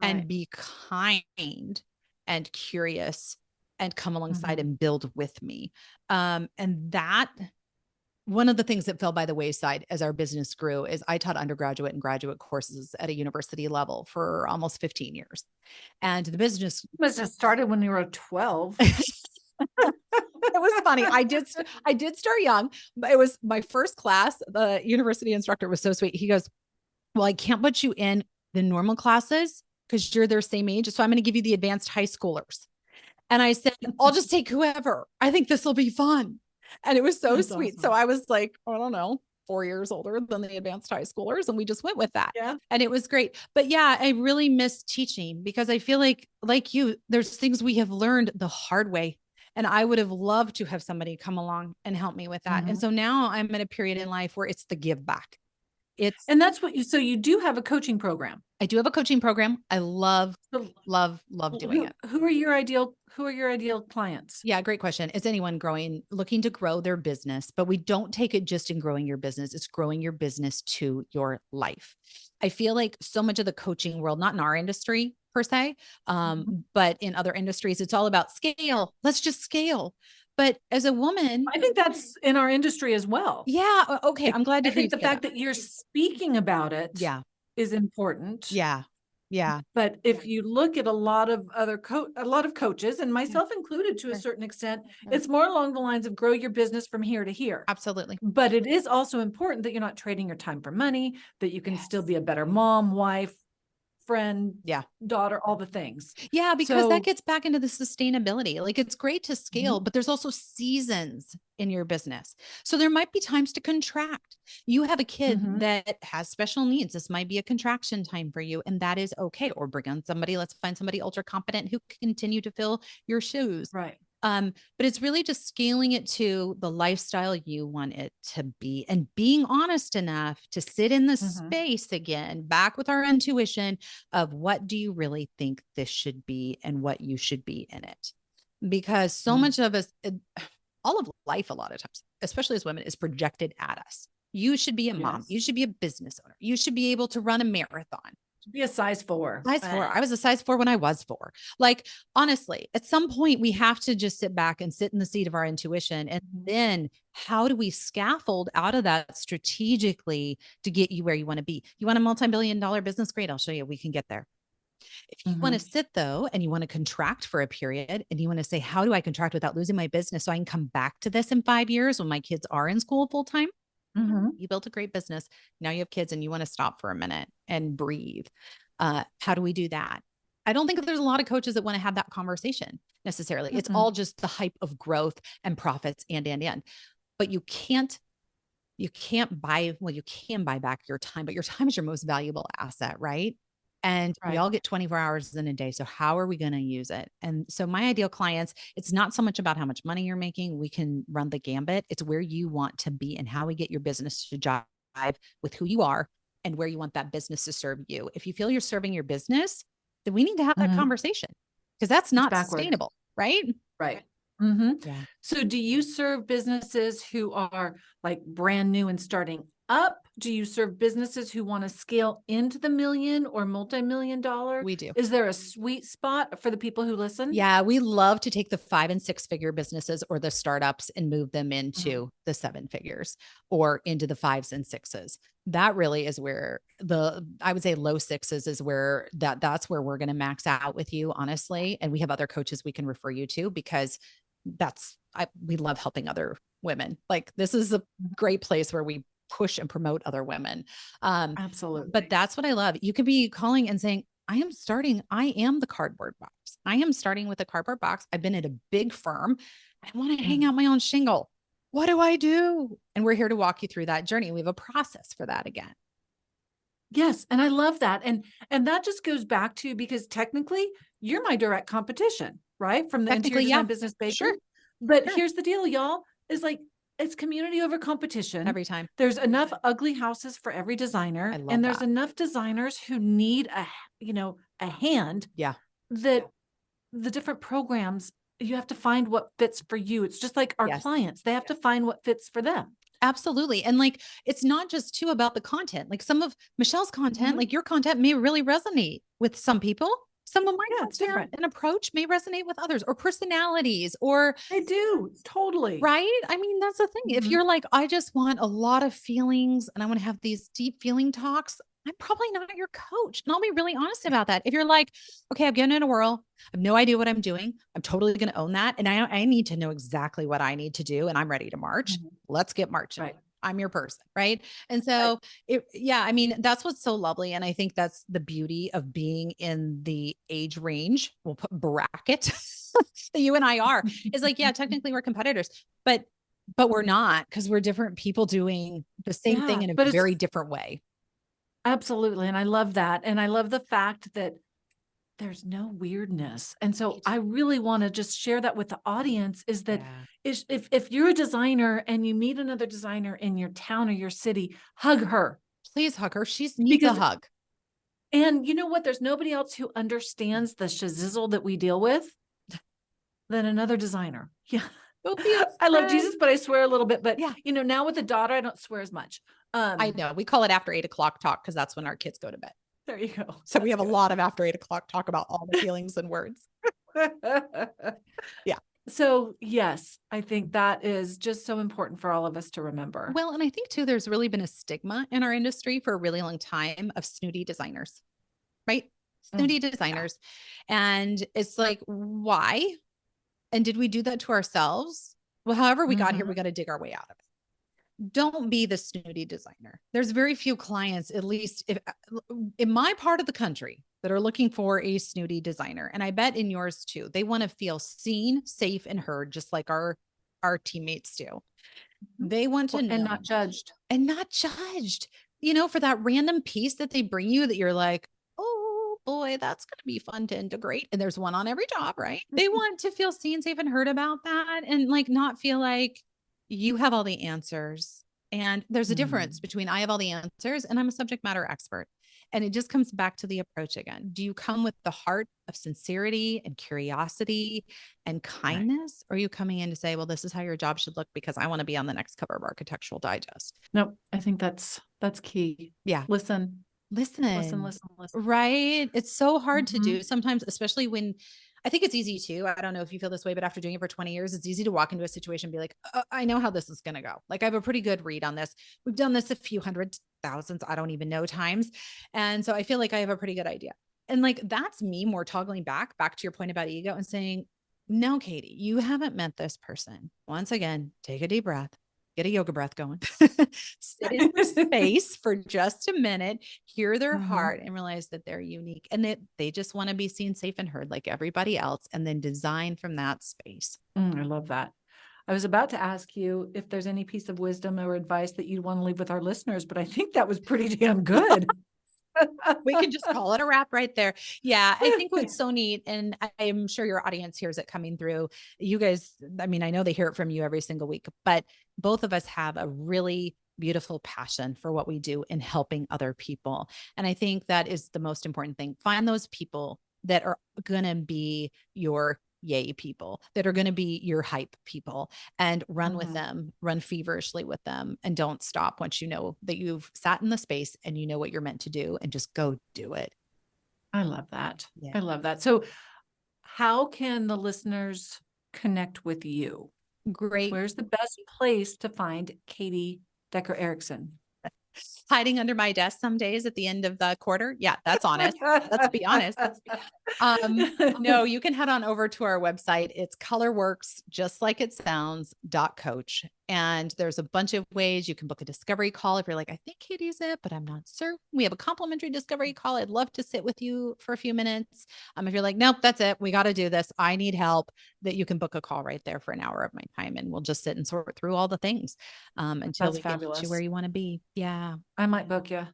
and be kind and curious and come alongside and build with me. And that, one of the things that fell by the wayside as our business grew is I taught undergraduate and graduate courses at a university level for almost 15 years. And the business must have started when you were 12. It was funny. I did start young, but it was my first class. The university instructor was so sweet. He goes, well, I can't put you in the normal classes because you're their same age. So I'm going to give you the advanced high schoolers. And I said, I'll just take whoever. I think this will be fun. And it was so sweet. Awesome. So I was like, I don't know, 4 years older than the advanced high schoolers. And we just went with that. Yeah. And it was great. But yeah, I really miss teaching because I feel like you, there's things we have learned the hard way. And I would have loved to have somebody come along and help me with that. And so now I'm in a period in life where it's the give back. And that's what so you do have a coaching program. I do have a coaching program. I love So doing it. Who are your ideal clients? Yeah, great question. It's anyone looking to grow their business, but we don't take it just in growing your business. It's growing your business to your life. I feel like so much of the coaching world, not in our industry per se, but in other industries, it's all about scale. Let's just scale. But as a woman, I think that's in our industry as well. Yeah. Okay. I'm glad to I think the fact that you're speaking about it is important. Yeah. Yeah. But if you look at a lot of other coaches, and myself included to a certain extent, it's more along the lines of grow your business from here to here. Absolutely. But it is also important that you're not trading your time for money, that you can still be a better mom, wife, friend, daughter, all the things. Yeah, because that gets back into the sustainability. Like it's great to scale, but there's also seasons in your business. So there might be times to contract. You have a kid that has special needs. This might be a contraction time for you, and that is okay. Or bring on somebody, let's find somebody ultra competent who can continue to fill your shoes. Right. But it's really just scaling it to the lifestyle you want it to be and being honest enough to sit in the space again, back with our intuition of what do you really think this should be and what you should be in it. Because so much of us, all of life, a lot of times, especially as women, is projected at us. You should be a mom. You should be a business owner. You should be able to run a marathon. Be a size 4. Size 4. I was a size 4 when I was 4. Like, honestly, at some point we have to just sit back and sit in the seat of our intuition. And then how do we scaffold out of that strategically to get you where you want to be? You want a multi-billion-dollar business? Great. I'll show you. We can get there. If you want to sit though, and you want to contract for a period and you want to say, how do I contract without losing my business so I can come back to this in 5 years when my kids are in school full time? You built a great business. Now you have kids and you want to stop for a minute and breathe. How do we do that? I don't think there's a lot of coaches that want to have that conversation necessarily. It's all just the hype of growth and profits and. But you can't buy, well, you can buy back your time, but your time is your most valuable asset, right? And we all get 24 hours in a day. So how are we going to use it? And so my ideal clients, it's not so much about how much money you're making. We can run the gambit. It's where you want to be and how we get your business to jive with who you are and where you want that business to serve you. If you feel you're serving your business, then we need to have that conversation because that's not sustainable, right? Right. So do you serve businesses who are like brand new and starting up? Do you serve businesses who want to scale into the million or multi-million-dollar? We do. Is there a sweet spot for the people who listen? Yeah, we love to take the 5 and 6 figure businesses or the startups and move them into the 7 figures or into the 5s and 6s. That really is where I would say low 6s is where that's where we're going to max out with you, honestly. And we have other coaches we can refer you to because we love helping other women. Like this is a great place where we push and promote other women. Absolutely. But that's what I love. You could be calling and saying, I am the cardboard box. I am starting with a cardboard box. I've been at a big firm. I want to hang out my own shingle. What do I do? And we're here to walk you through that journey. We have a process for that again. Yes. And I love that. And that just goes back to, because technically you're my direct competition, right? From the interior design business baker. Sure. But here's the deal, y'all, is like, it's community over competition. Every time. There's enough ugly houses for every designer. And there's enough designers who need a hand. Yeah. That the different programs, you have to find what fits for you. It's just like our clients, they have to find what fits for them. Absolutely. And like, it's not just too about the content. Like some of Michelle's content, like your content may really resonate with some people. Some of my content and approach may resonate with others or personalities or they do totally. Right. I mean, that's the thing. If you're like, I just want a lot of feelings and I want to have these deep feeling talks, I'm probably not your coach. And I'll be really honest about that. If you're like, okay, I'm getting in a whirl. I have no idea what I'm doing. I'm totally going to own that. And I need to know exactly what I need to do. And I'm ready to march. Let's get marching. Right. I'm your person. Right. And so I mean, that's what's so lovely. And I think that's the beauty of being in the age range. We'll put bracket that you and I are is like, yeah, technically we're competitors, but but we're not, because we're different people doing the same thing in a but it's very different way. absolutely. And I love that. And I love the fact that there's no weirdness. And so I really want to just share that with the audience, is that if you're a designer and you meet another designer in your town or your city, hug her. Please hug her. She needs a hug. And you know what? There's nobody else who understands the shizzle that we deal with than another designer. Yeah. I love Jesus, but I swear a little bit. But you know, now with a daughter, I don't swear as much. I know. We call it after 8 o'clock talk, because that's when our kids go to bed. There you go. So we have a lot of after 8 o'clock talk about all the feelings and words. Yeah. So yes, I think that is just so important for all of us to remember. Well, and I think too, there's really been a stigma in our industry for a really long time of snooty designers, right? Snooty designers. And it's like, why? And did we do that to ourselves? Well, however we got here, we got to dig our way out of it. Don't be the snooty designer. There's very few clients, at least if in my part of the country, that are looking for a snooty designer. And I bet in yours too. They want to feel seen, safe, and heard, just like our teammates do. They want to know. And not judged. And not judged. You know, for that random piece that they bring you that you're like, oh boy, that's going to be fun to integrate. And there's one on every job, right? They want to feel seen, safe, and heard about that, and like not feel like you have all the answers. And there's a difference between I have all the answers and I'm a subject matter expert. And it just comes back to the approach again. Do you come with the heart of sincerity and curiosity and kindness? Or are you coming in to say, well, this is how your job should look because I want to be on the next cover of Architectural Digest? Nope. I think that's key. Yeah. Listen. Right. It's so hard to do sometimes, especially when I think it's easy too. I don't know if you feel this way, but after doing it for 20 years, it's easy to walk into a situation and be like, I know how this is going to go. Like I have a pretty good read on this. We've done this a few hundred thousands, I don't even know times. And so I feel like I have a pretty good idea. And like, that's me more toggling back to your point about ego and saying, no, Katie, you haven't met this person. Once again, take a deep breath. Get a yoga breath going, sit in their space for just a minute, hear their heart and realize that they're unique and that they just want to be seen, safe, and heard like everybody else, and then design from that space. I love that. I was about to ask you if there's any piece of wisdom or advice that you'd want to leave with our listeners, but I think that was pretty damn good. We can just call it a wrap right there. Yeah. I think what's so neat, and I'm sure your audience hears it coming through. You guys, I mean, I know they hear it from you every single week, but both of us have a really beautiful passion for what we do in helping other people. And I think that is the most important thing. Find those people that are going to be your yay people, that are going to be your hype people, and run with them, run feverishly with them, and don't stop once you know that you've sat in the space and you know what you're meant to do, and just go do it. I love that. Yeah. I love that. So how can the listeners connect with you? Great. Where's the best place to find Katie Decker Erickson? Hiding under my desk some days at the end of the quarter. Yeah, that's honest. Let's be honest. No, you can head on over to our website. It's colorworks, just like it sounds, .coach. And there's a bunch of ways you can book a discovery call. If you're like, I think Katie's it, but I'm not certain. We have a complimentary discovery call. I'd love to sit with you for a few minutes. If you're like, nope, that's it. We got to do this. I need help. That you can book a call right there for an hour of my time. And we'll just sit and sort through all the things until we get you where you want to be. Yeah. I might book you.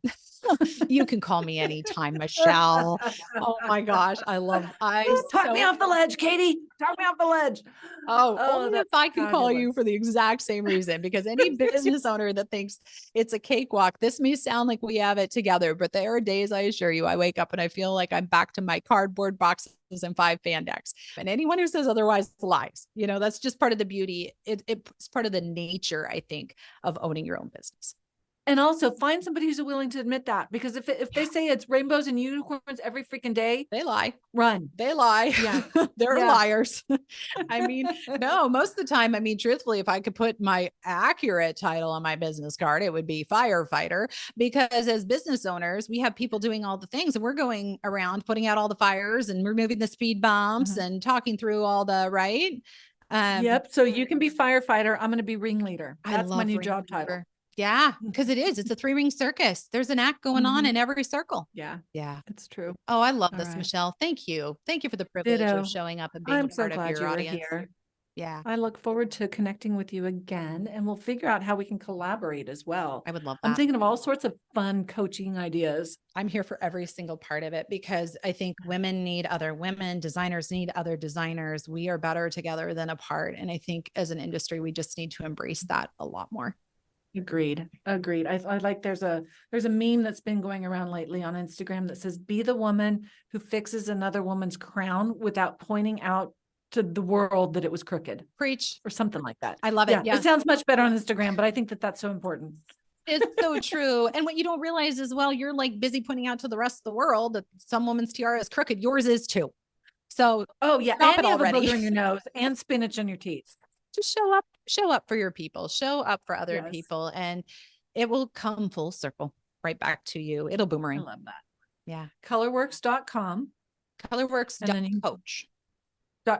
You can call me anytime, Michelle. Oh my gosh. Talk me off the ledge, Katie. Talk me off the ledge. Only if I can call you for the exact same reason, because any business owner that thinks it's a cakewalk, this may sound like we have it together, but there are days, I assure you, I wake up and I feel like I'm back to my cardboard boxes and 5 fan decks. And anyone who says otherwise lies. You know, that's just part of the beauty. It's part of the nature, I think, of owning your own business. And also find somebody who's willing to admit that, because if they say it's rainbows and unicorns every freaking day, they lie. Run. They lie. Yeah. They're liars. I mean, no, most of the time, truthfully, if I could put my accurate title on my business card, it would be firefighter, because as business owners, we have people doing all the things and we're going around putting out all the fires and removing the speed bumps and talking through all the, right. Yep. So you can be firefighter. I'm going to be ringleader. That's my new job title. Yeah, because it is. It's a 3-ring circus. There's an act going on in every circle. Yeah. Yeah. It's true. Oh, I love this, Michelle. Thank you. Thank you for the privilege of showing up and being a part of your audience. Yeah. I look forward to connecting with you again, and we'll figure out how we can collaborate as well. I would love I'm that. thinking of all sorts of fun coaching ideas. I'm here for every single part of it because I think women need other women, designers need other designers. We are better together than apart. And I think as an industry, we just need to embrace that a lot more. Agreed. I like there's a meme that's been going around lately on Instagram that says, be the woman who fixes another woman's crown without pointing out to the world that it was crooked. Preach. Or something like that. I love it. Yeah. It sounds much better on Instagram, but I think that that's so important. It's so true. And what you don't realize as well, you're like busy pointing out to the rest of the world that some woman's tiara is crooked. Yours is too. So oh yeah, stop and it you have already. a booger in your nose and spinach on your teeth. Just show up for your people, show up for other people, and it will come full circle right back to you. It'll boomerang. I love that. Yeah. Colorworks.com. Colorworks.coach.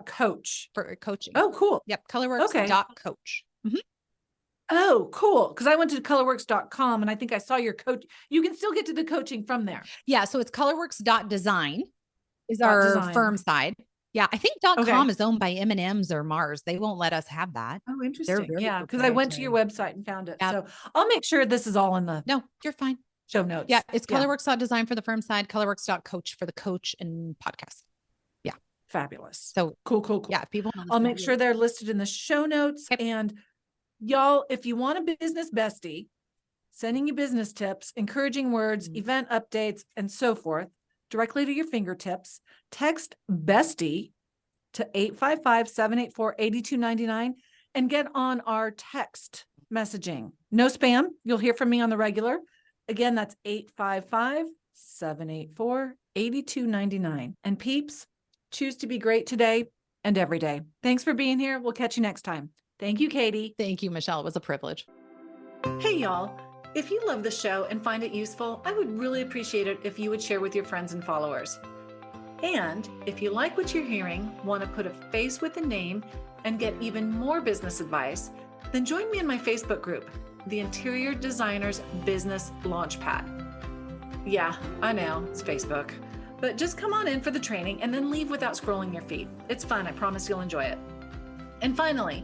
Coach For coaching. Oh, cool. Yep. Colorworks.coach. Mm-hmm. Oh, cool. Because I went to colorworks.com and I think I saw your coach. You can still get to the coaching from there. Yeah. So it's colorworks.design is our firm side. Yeah. I think .com is owned by M&M's or Mars. They won't let us have that. Oh, interesting. Yeah. Because I proprietary. went to your website and found it. So I'll make sure this is all in the No, you're fine. show notes. Yeah. It's colorworks.design for the firm side, colorworks.coach for the coach and podcast. Yeah. Fabulous. So cool. Yeah. People, I'll make sure they're listed in the show notes. Yep. And y'all, if you want a business bestie, sending you business tips, encouraging words, event updates, and so forth, directly to your fingertips, text bestie to 855-784-8299 and get on our text messaging. No spam. You'll hear from me on the regular. Again, that's 855-784-8299. And peeps, choose to be great today and every day. Thanks for being here. We'll catch you next time. Thank you, Katie. Thank you, Michelle. It was a privilege. Hey, y'all. If you love the show and find it useful, I would really appreciate it if you would share with your friends and followers. And if you like what you're hearing, want to put a face with a name, and get even more business advice, then join me in my Facebook group, the Interior Designers Business Launchpad. Yeah, I know, it's Facebook. But just come on in for the training and then leave without scrolling your feed. It's fun. I promise you'll enjoy it. And finally,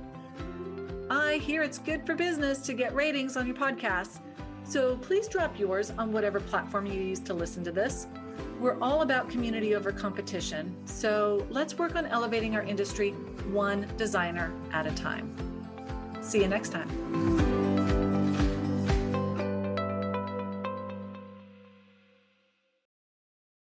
I hear it's good for business to get ratings on your podcasts. So please drop yours on whatever platform you use to listen to this. We're all about community over competition. So let's work on elevating our industry one designer at a time. See you next time.